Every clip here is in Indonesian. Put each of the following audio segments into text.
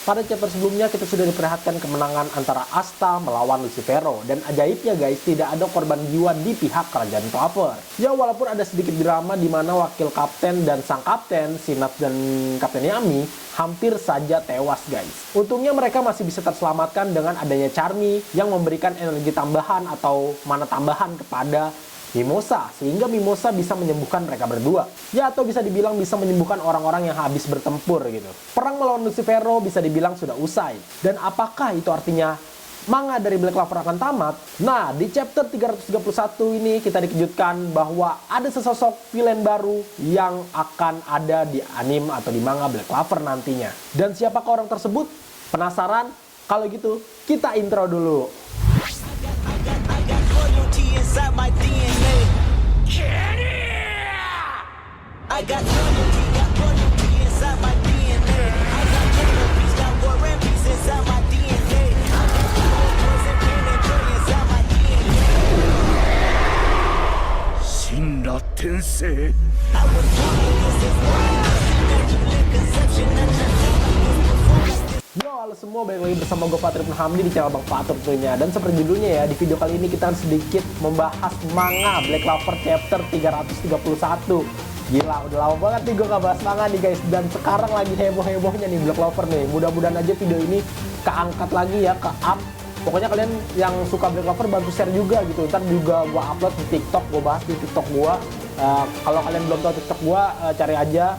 Pada chapter sebelumnya kita sudah diperlihatkan kemenangan antara Asta melawan Lucifero, dan ajaibnya guys, tidak ada korban jiwa di pihak kerajaan Clover. Ya walaupun ada sedikit drama di mana wakil kapten dan sang kapten, Sinat dan Kapten Yami hampir saja tewas guys. Untungnya mereka masih bisa terselamatkan dengan adanya Charmy yang memberikan energi tambahan atau mana tambahan kepada Mimosa, sehingga Mimosa bisa menyembuhkan mereka berdua. Ya, atau bisa dibilang bisa menyembuhkan orang-orang yang habis bertempur gitu. Perang melawan Lucifero bisa dibilang sudah usai. Dan apakah itu artinya manga dari Black Clover akan tamat? Nah, di chapter 331 ini kita dikejutkan bahwa ada sesosok villain baru yang akan ada di anime atau di manga Black Clover nantinya. Dan siapakah orang tersebut? Penasaran? Kalau gitu, kita intro dulu. My DNA. I got loyalty inside my DNA. I got cannabis, got war and peace inside my DNA. I got poison, pain, and joy inside my DNA. Shinra Tensei. I was born in this is why immaculate conception that Yo, halo semua, balik lagi bersama gue Patrick Hamdi di channel Bang Patrick tentunya. Dan seperti judulnya ya, di video kali ini kita akan sedikit membahas manga Black Clover chapter 331. Gila, udah lama banget nih gue gak bahas manga nih guys. Dan sekarang lagi heboh-hebohnya nih Black Clover nih. Mudah-mudahan aja video ini keangkat lagi ya, ke-up. Pokoknya kalian yang suka Black Clover bantu share juga gitu. Ntar juga gue upload di TikTok, gue bahas di TikTok gue. Kalau kalian belum tahu TikTok gue, cari aja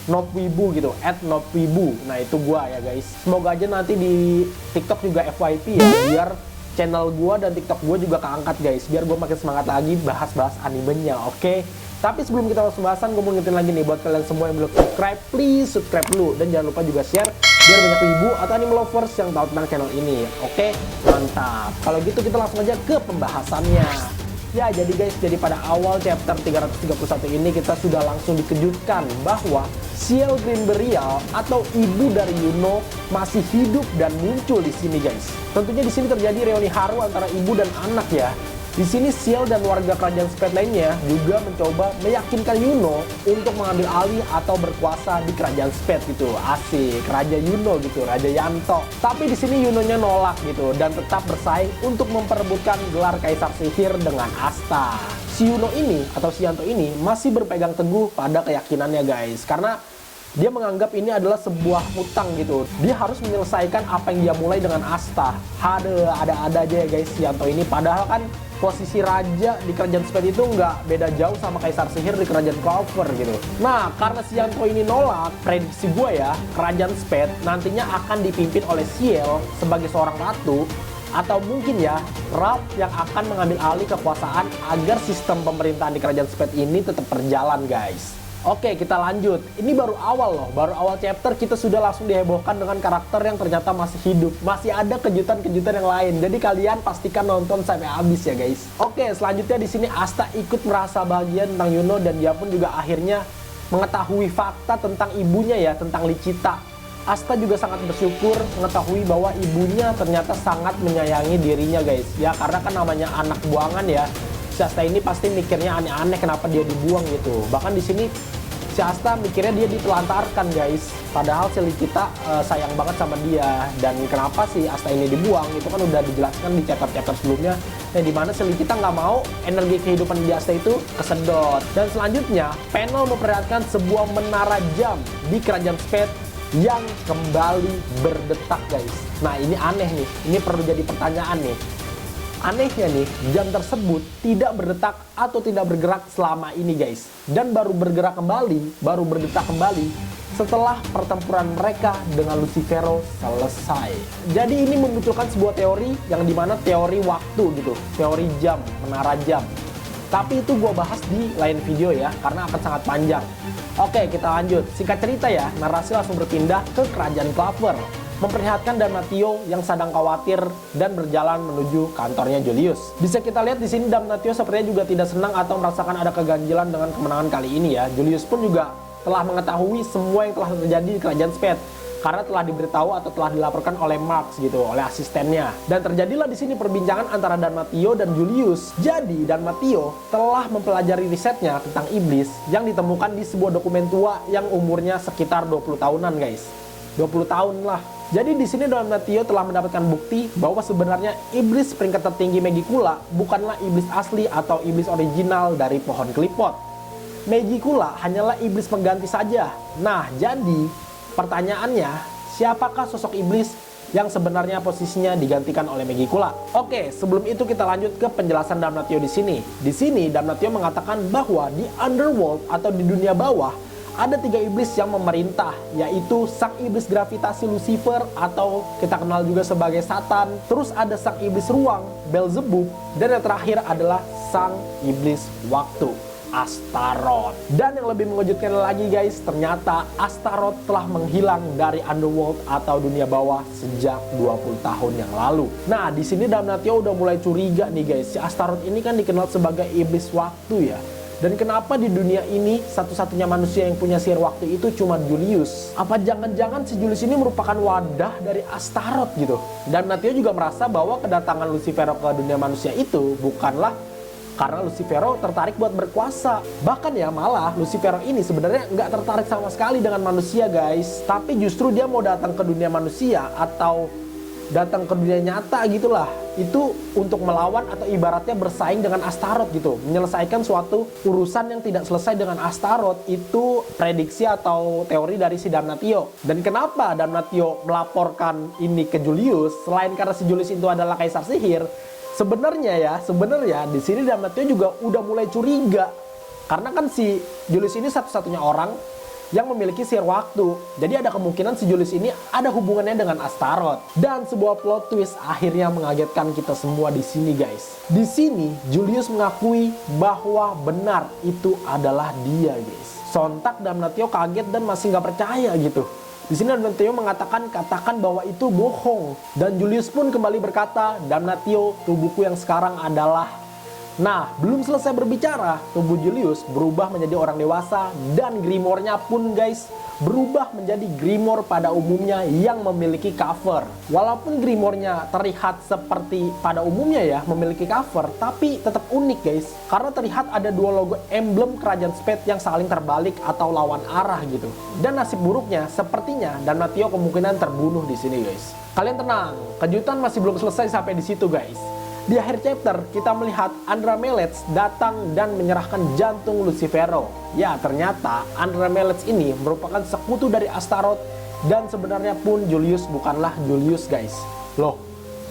Notwibu gitu, @Notwibu. Nah itu gua ya guys. Semoga aja nanti di TikTok juga FYP ya, biar channel gua dan TikTok gua juga keangkat guys, biar gua makin semangat lagi bahas-bahas animenya, oke? Tapi sebelum kita langsung bahasan, gua mau ngingetin lagi nih buat kalian semua yang belum subscribe, please subscribe dulu, dan jangan lupa juga share biar banyak ibu atau anime lovers yang tahu tentang channel ini. Oke, mantap. Kalau gitu kita langsung aja ke pembahasannya. Ya, jadi guys, jadi pada awal chapter 331 ini kita sudah langsung dikejutkan bahwa Ciel Green Burial atau ibu dari Yuno masih hidup dan muncul di sini guys. Tentunya di sini terjadi reuni haru antara ibu dan anak ya. Di sini Ciel dan warga kerajaan Spade lainnya juga mencoba meyakinkan Yuno untuk mengambil alih atau berkuasa di kerajaan Spade gitu. Asik, Raja Yuno gitu, Raja Yanto. Tapi di sini Yunonya nolak gitu dan tetap bersaing untuk memperebutkan gelar Kaisar Sihir dengan Asta. Si Yuno ini atau si Yanto ini masih berpegang teguh pada keyakinannya guys, karena dia menganggap ini adalah sebuah hutang gitu. Dia harus menyelesaikan apa yang dia mulai dengan Asta. Ada-ada aja ya guys si Yanto ini. Padahal kan posisi raja di kerajaan Spade itu nggak beda jauh sama Kaisar Sihir di kerajaan Clover gitu. Nah, karena si Yanto ini nolak, prediksi gue ya, kerajaan Spade nantinya akan dipimpin oleh Ciel sebagai seorang ratu, atau mungkin ya Ralph yang akan mengambil alih kekuasaan agar sistem pemerintahan di kerajaan Spade ini tetap berjalan guys. Oke, kita lanjut. Ini baru awal loh, baru awal chapter kita sudah langsung dihebohkan dengan karakter yang ternyata masih hidup. Masih ada kejutan-kejutan yang lain. Jadi kalian pastikan nonton sampai habis ya guys. Oke, selanjutnya di sini Asta ikut merasa bahagia tentang Yuno, dan dia pun juga akhirnya mengetahui fakta tentang ibunya ya, tentang Licita. Asta juga sangat bersyukur mengetahui bahwa ibunya ternyata sangat menyayangi dirinya guys. Ya, karena kan namanya anak buangan ya. Si Asta ini pasti mikirnya aneh-aneh kenapa dia dibuang gitu. Bahkan di sini si Asta mikirnya dia ditelantarkan guys. Padahal si Licita sayang banget sama dia. Dan kenapa si Asta ini dibuang itu kan udah dijelaskan di chapter-chapter sebelumnya. Yang dimana si Licita nggak mau energi kehidupan di Asta itu kesedot. Dan selanjutnya panel memperlihatkan sebuah menara jam di kerajaan Spade yang kembali berdetak guys. Nah ini aneh nih. Ini perlu jadi pertanyaan nih. Anehnya nih, jam tersebut tidak berdetak atau tidak bergerak selama ini guys. Dan baru bergerak kembali, baru berdetak kembali setelah pertempuran mereka dengan Lucifero selesai. Jadi ini memunculkan sebuah teori yang dimana teori waktu gitu, teori jam, menara jam. Tapi itu gue bahas di lain video ya, karena akan sangat panjang. Oke, kita lanjut. Singkat cerita ya, narasi langsung berpindah ke kerajaan Clover, memperlihatkan Damnatio yang sedang khawatir dan berjalan menuju kantornya Julius. Bisa kita lihat di sini Damnatio sepertinya juga tidak senang atau merasakan ada keganjilan dengan kemenangan kali ini ya. Julius pun juga telah mengetahui semua yang telah terjadi di kerajaan Spade, karena telah diberitahu atau telah dilaporkan oleh Marx gitu, oleh asistennya. Dan terjadilah di sini perbincangan antara Damnatio dan Julius. Jadi Damnatio telah mempelajari risetnya tentang iblis yang ditemukan di sebuah dokumen tua yang umurnya sekitar 20 tahunan guys. 20 tahun lah. Jadi di sini Damnatio telah mendapatkan bukti bahwa sebenarnya iblis peringkat tertinggi Megicula bukanlah iblis asli atau iblis original dari pohon klipot. Megicula hanyalah iblis pengganti saja. Nah, jadi pertanyaannya, siapakah sosok iblis yang sebenarnya posisinya digantikan oleh Megicula? Oke, sebelum itu kita lanjut ke penjelasan Damnatio di sini. Di sini Damnatio mengatakan bahwa di underworld atau di dunia bawah ada 3 iblis yang memerintah, yaitu sang iblis gravitasi Lucifer atau kita kenal juga sebagai Satan. Terus ada sang iblis ruang, Beelzebub, dan yang terakhir adalah sang iblis waktu, Astaroth. Dan yang lebih mengejutkan lagi guys, ternyata Astaroth telah menghilang dari underworld atau dunia bawah sejak 20 tahun yang lalu. Nah, di sini Damnatio udah mulai curiga nih guys, si Astaroth ini kan dikenal sebagai iblis waktu ya. Dan kenapa di dunia ini satu-satunya manusia yang punya sihir waktu itu cuma Julius? Apa jangan-jangan si Julius ini merupakan wadah dari Astaroth gitu? Dan Damnatio juga merasa bahwa kedatangan Lucifero ke dunia manusia itu bukanlah karena Lucifero tertarik buat berkuasa. Bahkan ya malah Lucifero ini sebenarnya nggak tertarik sama sekali dengan manusia guys. Tapi justru dia mau datang ke dunia manusia atau datang ke dunia nyata gitulah, itu untuk melawan atau ibaratnya bersaing dengan Astaroth gitu, menyelesaikan suatu urusan yang tidak selesai dengan Astaroth. Itu prediksi atau teori dari si Damnatio. Dan kenapa Damnatio melaporkan ini ke Julius selain karena si Julius itu adalah kaisar sihir? Sebenarnya di sini Damnatio juga udah mulai curiga karena kan si Julius ini satu-satunya orang yang memiliki sihir waktu. Jadi ada kemungkinan si Julius ini ada hubungannya dengan Astaroth. Dan sebuah plot twist akhirnya mengagetkan kita semua di sini guys. Di sini Julius mengakui bahwa benar itu adalah dia guys. Sontak Damnatio kaget dan masih nggak percaya gitu. Di sini Damnatio katakan bahwa itu bohong. Dan Julius pun kembali berkata, Damnatio, tubuhku yang sekarang adalah... Nah, belum selesai berbicara, tubuh Julius berubah menjadi orang dewasa dan Grimoire-nya pun guys berubah menjadi Grimoire pada umumnya yang memiliki cover. Walaupun Grimoire-nya terlihat seperti pada umumnya ya memiliki cover, tapi tetap unik guys karena terlihat ada 2 logo emblem kerajaan Spade yang saling terbalik atau lawan arah gitu. Dan nasib buruknya sepertinya Damnatio kemungkinan terbunuh di sini guys. Kalian tenang, kejutan masih belum selesai sampai di situ guys. Di akhir chapter, kita melihat Andramelech datang dan menyerahkan jantung Lucifero. Ya, ternyata Andramelech ini merupakan sekutu dari Astaroth dan sebenarnya pun Julius bukanlah Julius, guys. Loh,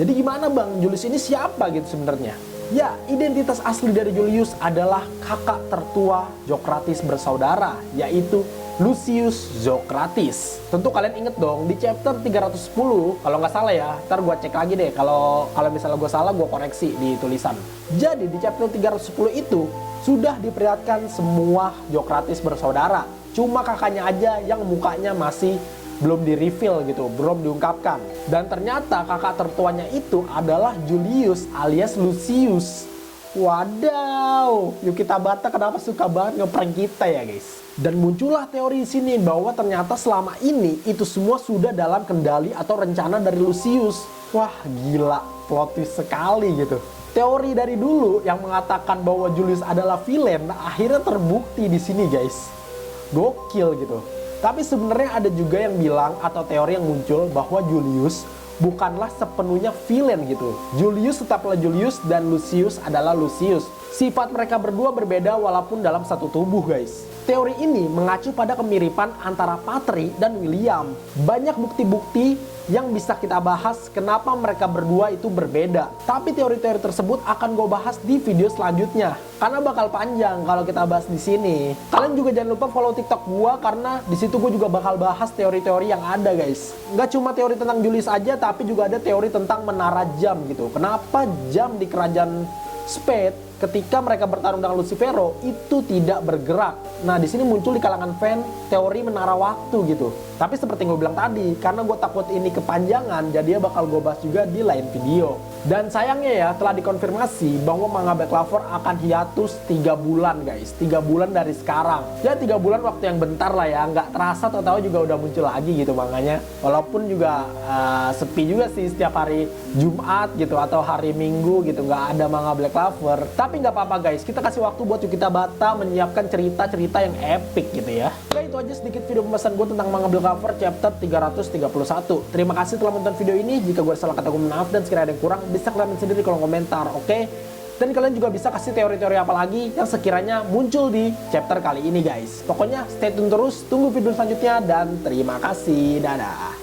jadi gimana bang? Julius ini siapa gitu sebenarnya? Ya, identitas asli dari Julius adalah kakak tertua Socrates bersaudara, yaitu Lucius Socrates. Tentu kalian inget dong di chapter 310 kalau nggak salah ya, ntar gue cek lagi deh kalau misalnya gue salah gue koreksi di tulisan. Jadi di chapter 310 itu sudah diperlihatkan semua Socrates bersaudara, cuma kakaknya aja yang mukanya masih belum di reveal gitu, belum diungkapkan. Dan ternyata kakak tertuanya itu adalah Julius alias Lucius. Wadaw, Yuki Tabata kenapa suka banget ngeprank kita ya guys. Dan muncullah teori di sini bahwa ternyata selama ini itu semua sudah dalam kendali atau rencana dari Lucius. Wah gila, plot twist sekali gitu. Teori dari dulu yang mengatakan bahwa Julius adalah villain akhirnya terbukti di sini guys. Gokil gitu. Tapi sebenarnya ada juga yang bilang atau teori yang muncul bahwa Julius bukanlah sepenuhnya villain gitu. Julius tetaplah Julius dan Lucius adalah Lucius. Sifat mereka berdua berbeda walaupun dalam satu tubuh guys. Teori ini mengacu pada kemiripan antara Patri dan William. Banyak bukti-bukti yang bisa kita bahas kenapa mereka berdua itu berbeda. Tapi teori-teori tersebut akan gue bahas di video selanjutnya. Karena bakal panjang kalau kita bahas di sini. Kalian juga jangan lupa follow TikTok gue karena di situ gue juga bakal bahas teori-teori yang ada guys. Nggak cuma teori tentang Julius aja, tapi juga ada teori tentang menara jam gitu. Kenapa jam di kerajaan Spade ketika mereka bertarung dengan Lucifero itu tidak bergerak. Nah di sini muncul di kalangan fan teori menara waktu gitu. Tapi seperti gue bilang tadi, karena gue takut ini kepanjangan, jadi bakal gue bahas juga di lain video. Dan sayangnya ya, telah dikonfirmasi bahwa manga Black Clover akan hiatus 3 bulan guys. 3 bulan dari sekarang. Ya 3 bulan waktu yang bentar lah ya, nggak terasa tahu-tahu juga udah muncul lagi gitu manganya. Walaupun juga sepi juga sih setiap hari Jumat gitu atau hari Minggu gitu nggak ada manga Black Clover. Tapi nggak apa-apa guys, kita kasih waktu buat Yuki Tabata menyiapkan cerita-cerita yang epic gitu ya. Oke, itu aja sedikit video pembahasan gue tentang manga Black Clover chapter 331. Terima kasih telah menonton video ini. Jika gue salah kata gue maaf, dan sekiranya ada yang kurang bisa kalian sendiri di kolom komentar, oke? Dan kalian juga bisa kasih teori-teori apa lagi yang sekiranya muncul di chapter kali ini guys. Pokoknya stay tune terus, tunggu video selanjutnya, dan terima kasih, dadah.